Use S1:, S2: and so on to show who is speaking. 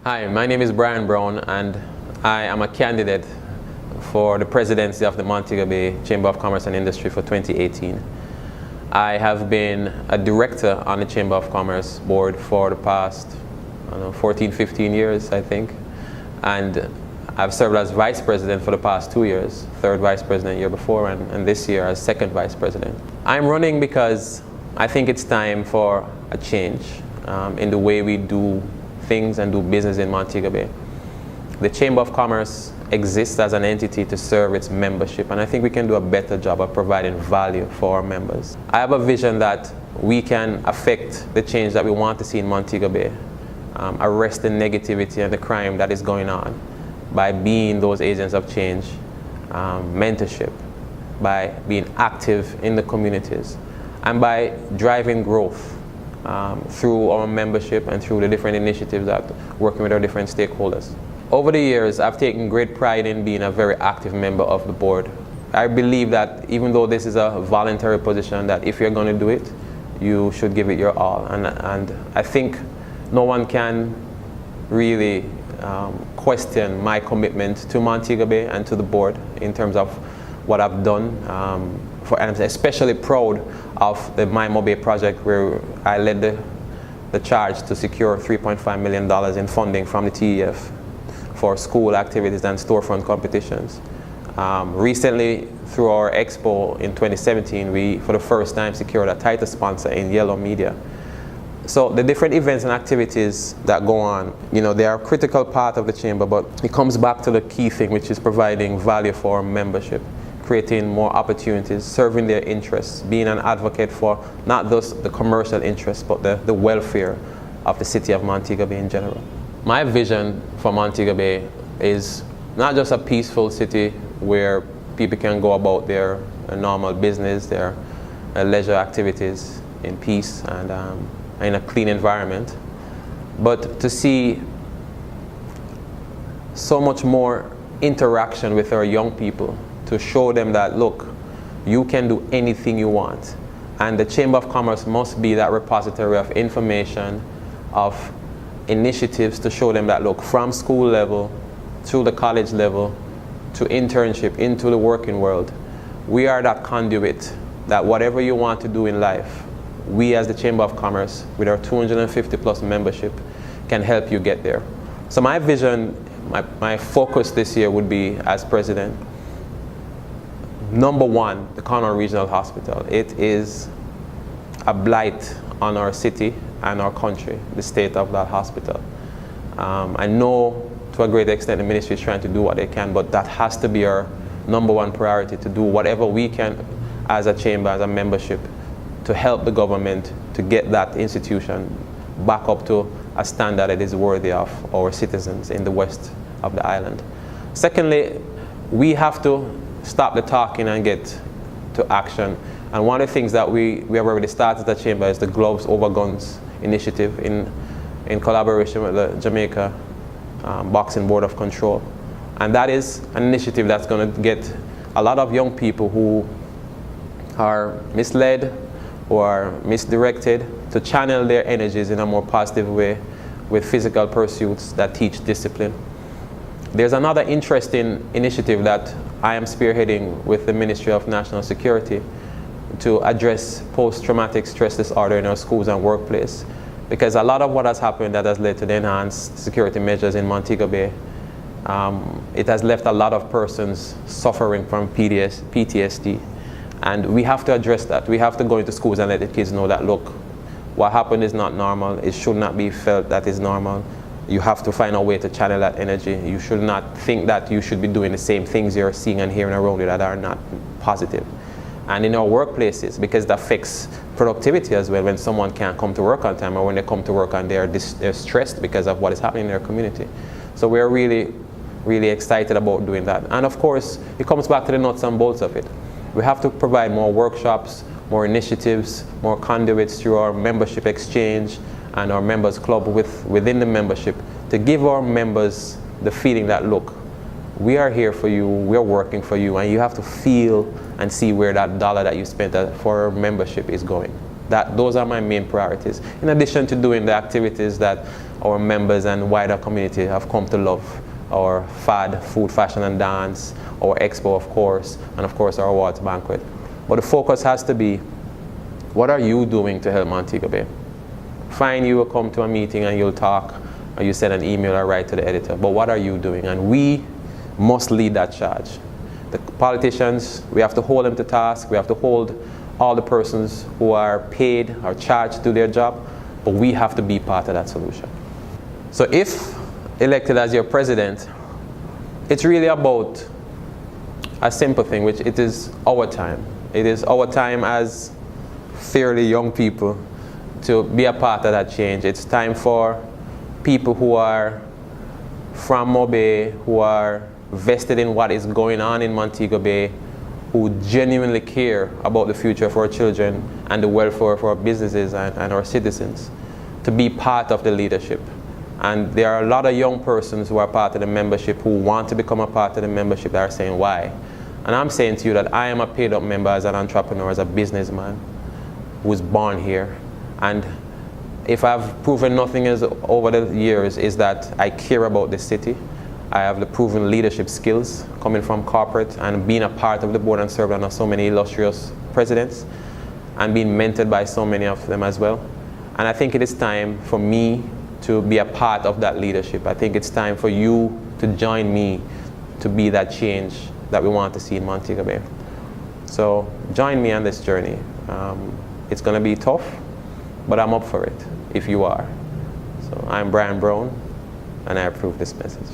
S1: Hi, my name is Brian Brown and I am a candidate for the presidency of the Montego Bay Chamber of Commerce and Industry for 2018. I have been a director on the Chamber of Commerce board for the past 14, 15 years, I think. And I've served as vice president for the past 2 years, third vice president year before, and this year as second vice president. I'm running because I think it's time for a change in the way we do things and do business in Montego Bay. The Chamber of Commerce exists as an entity to serve its membership, and I think we can do a better job of providing value for our members. I have a vision that we can affect the change that we want to see in Montego Bay, arrest the negativity and the crime that is going on by being those agents of change, mentorship, by being active in the communities, and by driving growth through our membership and through the different initiatives that working with our different stakeholders. Over the years, I've taken great pride in being a very active member of the board. I believe that even though this is a voluntary position, that if you're going to do it, you should give it your all. And I think no one can really question my commitment to Montego Bay and to the board in terms of what I've done. And I'm especially proud of the My Bay project, where I led the charge to secure $3.5 million in funding from the TEF for school activities and storefront competitions. Recently, through our expo in 2017, we, for the first time, secured a title sponsor in Yellow Media. So the different events and activities that go on, they are a critical part of the chamber, but it comes back to the key thing, which is providing value for our membership, creating more opportunities, serving their interests, being an advocate for not just the commercial interests, but the welfare of the city of Montego Bay in general. My vision for Montego Bay is not just a peaceful city where people can go about their normal business, their leisure activities in peace and in a clean environment, but to see so much more interaction with our young people, to show them that, look, you can do anything you want. And the Chamber of Commerce must be that repository of information, of initiatives to show them that, look, from school level to the college level to internship into the working world, we are that conduit that whatever you want to do in life, we as the Chamber of Commerce, with our 250 plus membership, can help you get there. So my vision, my focus this year would be, as president, number one, the Conroe Regional Hospital. It is a blight on our city and our country, the state of that hospital. I know to a great extent the ministry is trying to do what they can, but that has to be our number one priority, to do whatever we can as a chamber, as a membership, to help the government to get that institution back up to a standard that is worthy of our citizens in the west of the island. Secondly, we have to stop the talking and get to action. And one of the things that we have already started at the chamber is the Gloves Over Guns initiative in collaboration with the Jamaica Boxing Board of Control. And that is an initiative that's going to get a lot of young people who are misled or misdirected to channel their energies in a more positive way with physical pursuits that teach discipline. There's another interesting initiative that I am spearheading with the Ministry of National Security to address post-traumatic stress disorder in our schools and workplace. Because a lot of what has happened that has led to the enhanced security measures in Montego Bay, it has left a lot of persons suffering from PTSD. And we have to address that. We have to go into schools and let the kids know that, look, what happened is not normal. It should not be felt that is normal. You have to find a way to channel that energy. You should not think that you should be doing the same things you're seeing and hearing around you that are not positive. And in our workplaces, because that affects productivity as well, when someone can't come to work on time, or when they come to work and they're stressed because of what is happening in their community. So we're really, really excited about doing that. And of course, it comes back to the nuts and bolts of it. We have to provide more workshops, more initiatives, more conduits through our membership exchange and our members club within the membership, to give our members the feeling that, look, we are here for you, we're working for you, and you have to feel and see where that dollar that you spent for membership is going. Those are my main priorities. In addition to doing the activities that our members and wider community have come to love our FAD, food, fashion and dance, our expo of course, and of course our awards banquet. But the focus has to be, what are you doing to help Montego Bay? Fine, you will come to a meeting and you'll talk, or you send an email or write to the editor, but what are you doing? And we must lead that charge. The politicians, we have to hold them to task, we have to hold all the persons who are paid or charged to do their job, but we have to be part of that solution. So if elected as your president, it's really about a simple thing, which it is our time. It is our time as fairly young people to be a part of that change. It's time for people who are from Mobe, who are vested in what is going on in Montego Bay, who genuinely care about the future of our children and the welfare of our businesses and our citizens, to be part of the leadership. And there are a lot of young persons who are part of the membership who want to become a part of the membership that are saying why. And I'm saying to you that I am a paid up member as an entrepreneur, as a businessman who was born here. And if I've proven nothing over the years is that I care about the city. I have the proven leadership skills coming from corporate and being a part of the board and serving under so many illustrious presidents and being mentored by so many of them as well. And I think it is time for me to be a part of that leadership. I think it's time for you to join me to be that change that we want to see in Montego Bay. So join me on this journey. It's going to be tough, but I'm up for it if you are. So I'm Brian Brown, and I approve this message.